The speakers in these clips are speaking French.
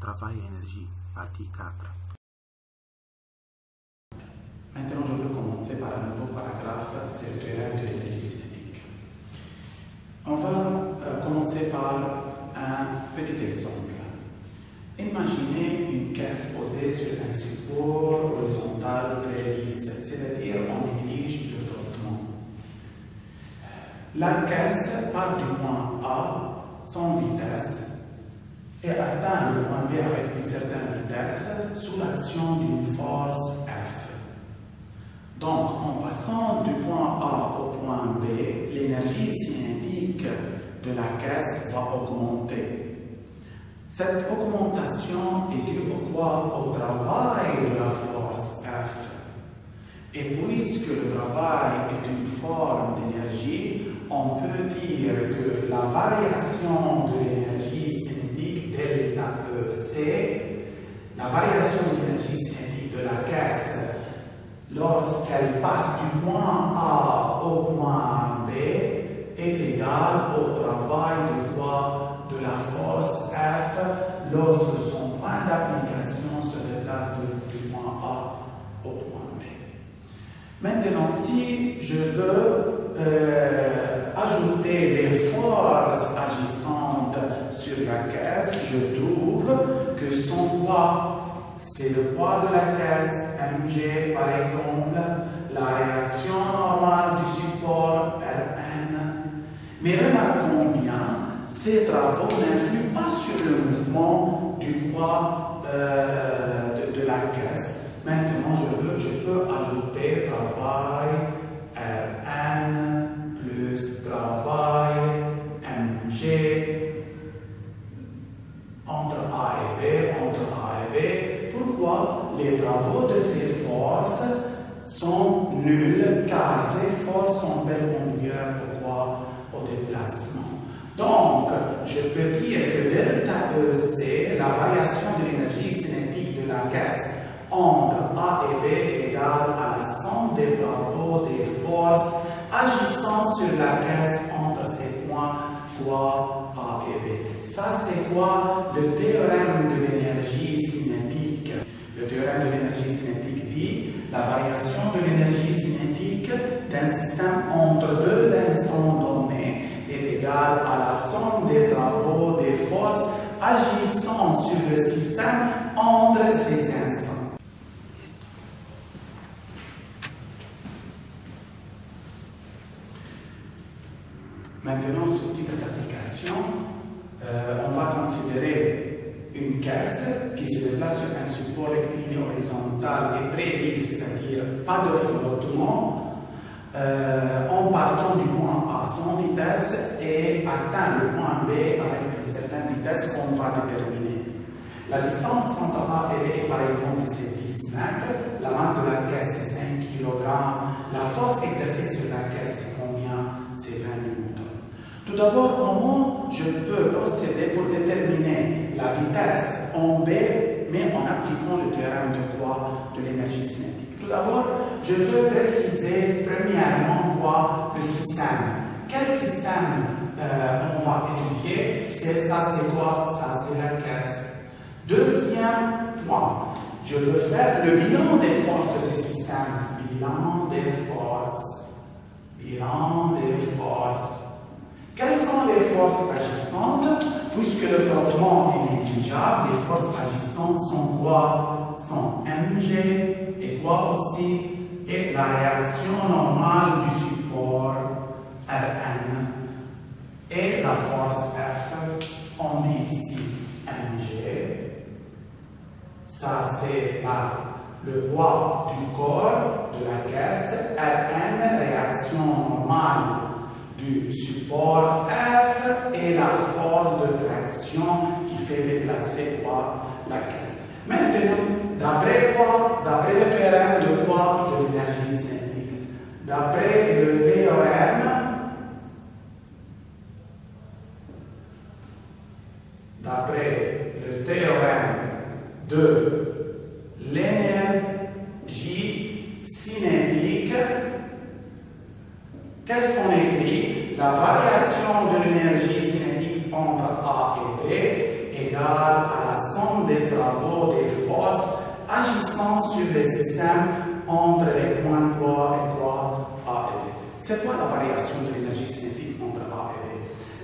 Travail et énergie, partie 4. Maintenant, je veux commencer par un nouveau paragraphe sur le théorème de l'énergie cinétique. On va commencer par un petit exemple. Imaginez une caisse posée sur un support horizontal très lisse, c'est-à-dire on néglige le frottement. La caisse part du point A sans vitesse et atteint le point B avec une certaine vitesse sous l'action d'une force F. Donc, en passant du point A au point B, l'énergie cinétique de la caisse va augmenter. Cette augmentation est due au travail de la force F. Et puisque le travail est une forme d'énergie, on peut dire que la variation de l'énergie cinétique delta EC, la variation de l'énergie cinétique de la caisse lorsqu'elle passe du point A au point B est égale au travail de la force F lorsque son point d'application se déplace du point A au point B. Maintenant, si je veux ajouter les forces agissantes sur la caisse, je trouve que son poids, c'est le poids de la caisse, mg par exemple, la réaction normale du support, Rn. Mais remarquons bien, ces travaux n'influent pas sur le mouvement du poids de la caisse. Maintenant, je peux ajouter travail Rn plus travail mg entre A et B, Pourquoi les travaux de ces forces sont nuls? Car ces forces sont perpendiculaires au déplacement. Donc, je peux dire que delta EC, la variation de l'énergie cinétique de la caisse entre A et B est égale à la somme des travaux des forces agissant sur la caisse entre ces points A et B. Ça, c'est quoi le théorème de l'énergie cinétique? Le théorème de l'énergie cinétique dit la variation de l'énergie cinétique d'un système entre deux instants donnés est égale à la somme des travaux des forces agissant sur le système entre ces instants. Maintenant, sous titre d'application, on va considérer une caisse qui se déplace sur un support rectiligne horizontal et très lisse, c'est-à-dire pas de flottement, en partant du point A sans vitesse et atteint le point B avec une certaine vitesse qu'on va déterminer. La distance entre A et B, par exemple, c'est 10 mètres, la masse de la caisse c'est 5 kg, la force exercée sur la caisse c'est combien? C'est 20 newtons. Tout d'abord, comment je peux procéder pour déterminer la vitesse en B, mais en appliquant le théorème de quoi? De l'énergie cinétique. Tout d'abord, je veux préciser premièrement quoi? Le système. Quel système on va étudier? Ça, c'est quoi? Ça, c'est la caisse. Deuxième point, je veux faire le bilan des forces de ce système. Bilan des forces. Bilan des forces. Quelles sont les forces agissantes? Puisque le frottement est négligeable, les forces agissantes sont quoi? Sont mg et quoi aussi? Et la réaction normale du support Rn. Et la force F, on dit ici mg. Ça, c'est le poids du corps de la caisse. Rn, réaction normale du support F et la force de traction qui fait déplacer quoi? La caisse. Maintenant, d'après quoi? D'après le théorème de quoi? De l'énergie cinétique. D'après le théorème de l'énergie cinétique, qu'est-ce qu'on écrit? La variation de l'énergie cinétique entre A et B égale à la la somme des travaux des forces agissant sur les systèmes entre les points croix et croix A et B. C'est quoi la variation de l'énergie cinétique entre A et B?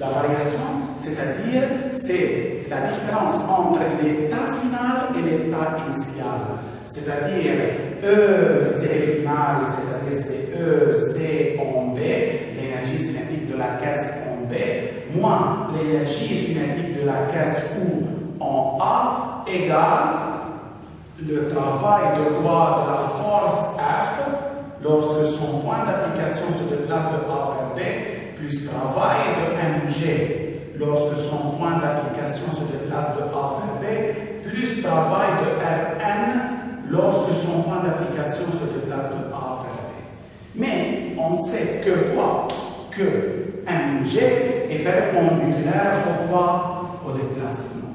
La variation, c'est-à-dire, c'est la différence entre l'état final et l'état initial. C'est-à-dire EC final, c'est-à-dire c'est EC en B, l'énergie cinétique de la caisse en B, moins l'énergie cinétique de la caisse ou en A, égale le travail de poids de la force F lorsque son point d'application se déplace de A vers B, plus travail de mg lorsque son point d'application se déplace de A vers B, plus travail de Rn lorsque son point d'application se déplace de A vers B. Mais on sait que quoi? Que mg est perpendiculaire au poids au déplacement.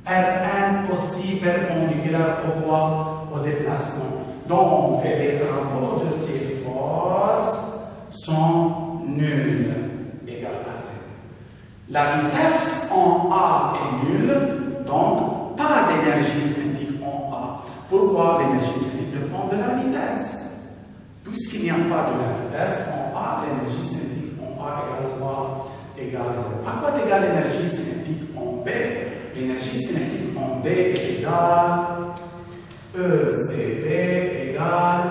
Rn aussi perpendiculaire au poids au déplacement. Donc, les travaux de ces forces sont nuls, égal à 0. La vitesse en A est nulle, donc pas d'énergie cinétique en A. Pourquoi l'énergie cinétique dépend de la vitesse? Puisqu'il n'y a pas de la vitesse en A, l'énergie cinétique en A égale quoi? Égale 0. À quoi égale l'énergie cinétique en B? L'énergie cinétique en B est égale ECB égale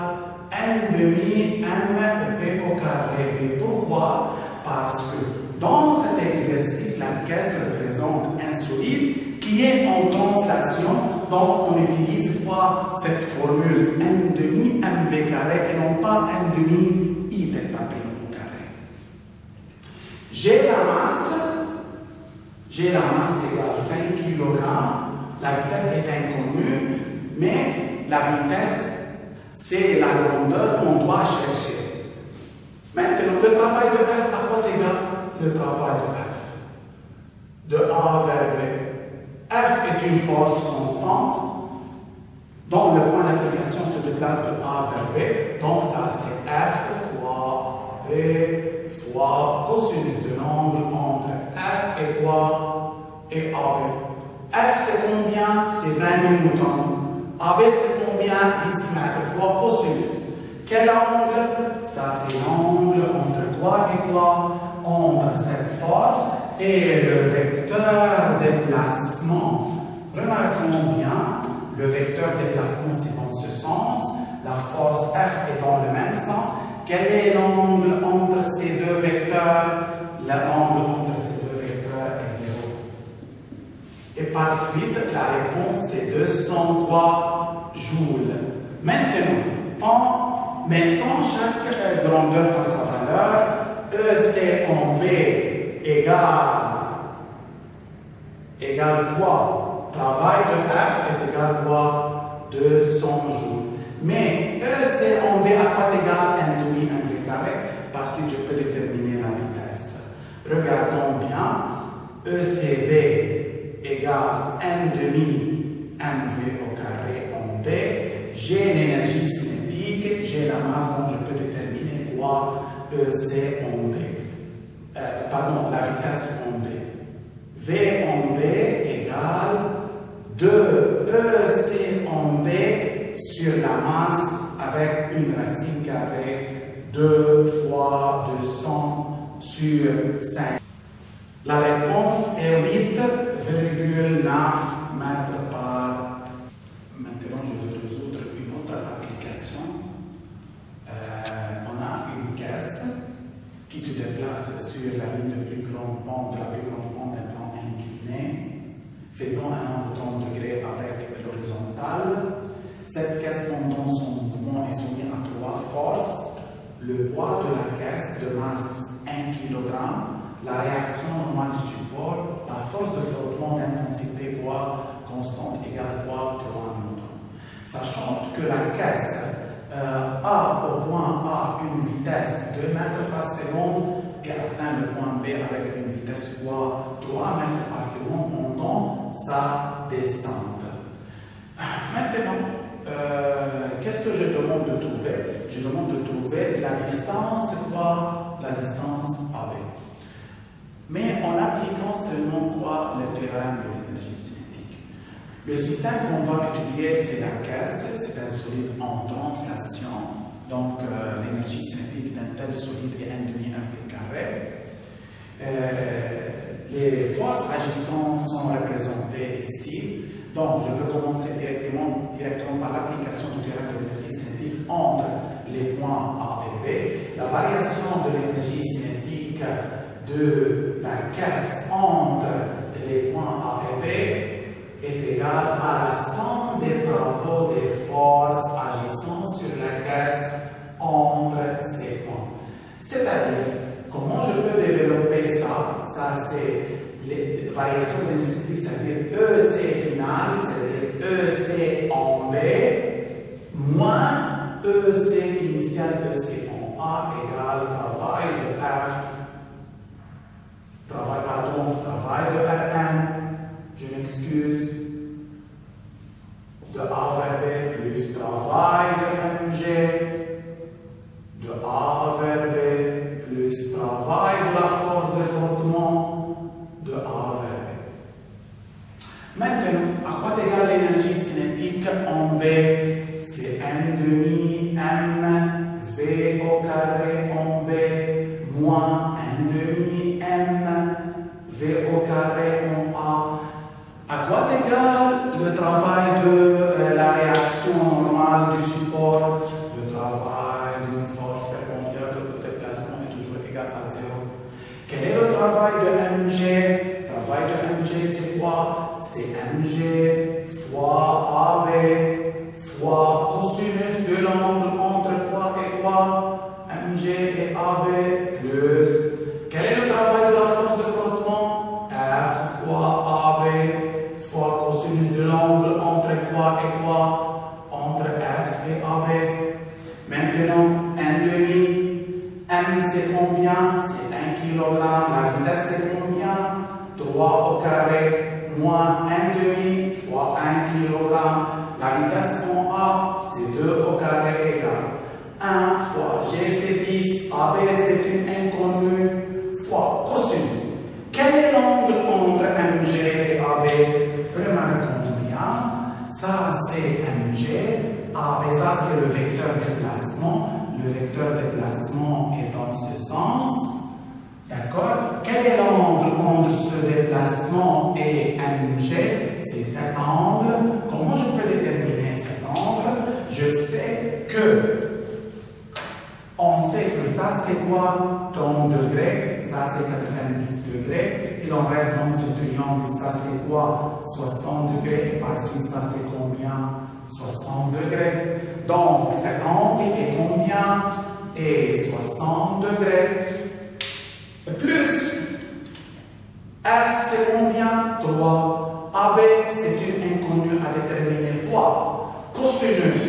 n demi mv au carré B. Pourquoi? Parce que dans cet exercice, la caisse représente un solide qui est en translation. Donc, on utilise quoi? Cette formule n demi mv carré et non pas n demi I delta P au carré. J'ai la masse égale 5 kg. La vitesse est inconnue, mais la vitesse, c'est la longueur qu'on doit chercher. Maintenant, le travail de F à quoi égale? Le travail de F. De A vers B. F est une force constante, dont le point d'application se déplace de A vers B. Donc, ça, c'est F fois AB fois cosinus de l'angle entre F et quoi? Et AB. F, c'est combien? C'est 20 newtons. AB, c'est combien? 10 mètres fois cosinus. Quel angle? Ça, c'est l'angle entre quoi et quoi? Entre cette force et le vecteur déplacement. Remarquons bien, le vecteur déplacement, c'est dans ce sens. La force F est dans le même sens. Quel est l'angle entre ces deux vecteurs? L'angle entre ces deux vecteurs est 0. Et par suite, la réponse, c'est 203 joules. Maintenant, chaque grandeur par sa valeur, EC en B égale quoi? Travail de F est égal quoi? 200 joules. Mais EC en B à quoi égale n demi mv carré? Parce que je peux déterminer la vitesse. Regardons bien. ECB égale n demi mv au carré en B. J'ai l'énergie cinétique, j'ai la masse, donc je peux déterminer quoi? EC en B. Pardon, la vitesse en B. V en B égale 2EC en B sur la masse avec une racine carrée 2 fois 200 sur 5. La réponse est 8,9 mètres par. Maintenant, je vais résoudre une autre application. On a une caisse qui se déplace sur la ligne de plus grande pente, de la plus grande pente d'un plan incliné, faisant un angle de 30 degrés avec l'horizontale. Cette caisse, pendant son mouvement, est soumise à 3 forces. Le poids de la caisse de masse 1 kg, la réaction normale du support, la force de frottement d'intensité poids constante égale poids 3 N. Sachant que la caisse a au point A une vitesse de 2 mètres par seconde et atteint le point B avec une vitesse quoi 3 mètres par seconde pendant sa descente. Maintenant, qu'est-ce que je demande de trouver? Je demande de trouver la distance quoi? La distance AB. Mais en appliquant seulement quoi? Le théorème de l'énergie cinétique. Le système qu'on va étudier, c'est la caisse, c'est un solide en translation. Donc, l'énergie cinétique d'un tel solide est 1,5 V². Les forces agissantes sont représentées ici. Donc, je veux commencer directement par l'application du théorème de l'énergie cinétique entre les points A et B. La variation de l'énergie cinétique de la caisse entre les points A et B est égale à la somme des travaux des forces agissant sur la caisse entre ces points. C'est-à-dire, comment je peux développer ça? Ça, c'est les variations de l'énergie cinétique, c'est-à-dire EC final, c'est-à-dire EC en B, moins EC initial, EC en A égale travail de F, travail de Rm, je m'excuse, de A vers B plus travail de Mg, de A vers B plus travail de la force de frottement de A vers B. Maintenant, à quoi égale l'énergie cinétique en B? C'est n' m V au carré en B moins n' m V au carré en A. À quoi égale le travail de la réaction normale du support? Le travail d'une force perpendiculaire de déplacement est toujours égal à 0. Quel est le travail de Mg? Le travail de Mg, c'est quoi? C'est Mg fois AB fois cosinus de l'angle entre quoi et quoi? Mg et AB plus. Quel est le travail de la force de frottement? F fois AB fois cosinus de l'angle entre quoi et quoi? Entre F et AB. Maintenant, n', M c'est combien? C'est 1 kg. La vitesse c'est combien? 3 au carré moins n' fois 1 kg. La vitesse en A c'est 2 au carré égale 1 fois G c'est 10, AB c'est une inconnue, fois cosinus. Quel est l'angle entre Mg et AB? Remarquons bien, ça c'est Mg, AB ça c'est le vecteur de déplacement. Le vecteur de déplacement est dans ce sens. D'accord? Quel est l'angle entre ce déplacement et Mg? C'est cet angle. Comment je peux déterminer cet angle? Je sais que on sait que ça c'est quoi? 30 degrés, ça c'est 90 degrés. Il en reste dans ce triangle, ça c'est quoi? 60 degrés et par suite ça c'est combien? 60 degrés. Donc cet angle est combien? Et 60 degrés. Plus F c'est combien? 3. AB c'est une inconnue à déterminer fois cosinus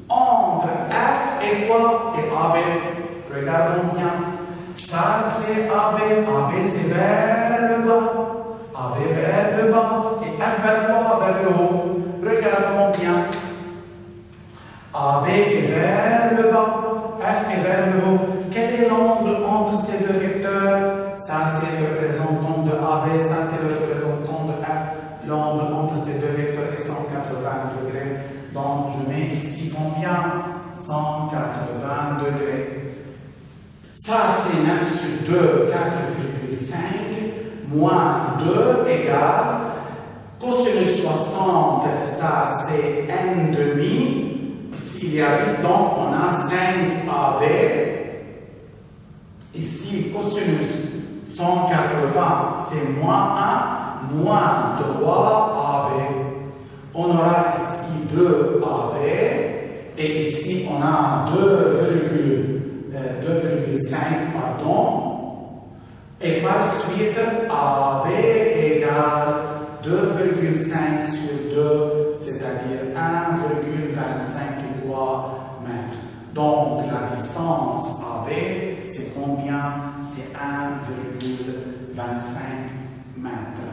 entre F et quoi? Et AB. Regardons bien. Ça c'est AB. AB c'est vers le bas. AB vers le bas. Et F vers quoi? Vers le haut. Regardons bien. AB est vers le bas. F est vers le haut. Quel est l'angle entre ces deux vecteurs? Ça c'est le représentant de AB, ça c'est le représentant de F. L'angle entre ces deux vecteurs est 180 degrés. Donc je mets ici combien? 180 degrés. Ça c'est 9 sur 2, 4,5 moins 2 égale cosinus 60, ça c'est n'. Ici il y a 10, donc on a 5 AB. Ici, cosinus 180, c'est moins 1, moins 3 AB. On aura ici 2 AB, et ici on a 2,5, pardon. Et par suite, AB égale 2,5 sur 2, c'est-à-dire 1,25 mètres. Donc la distance AB, c'est combien? C'est 1,25 mètres.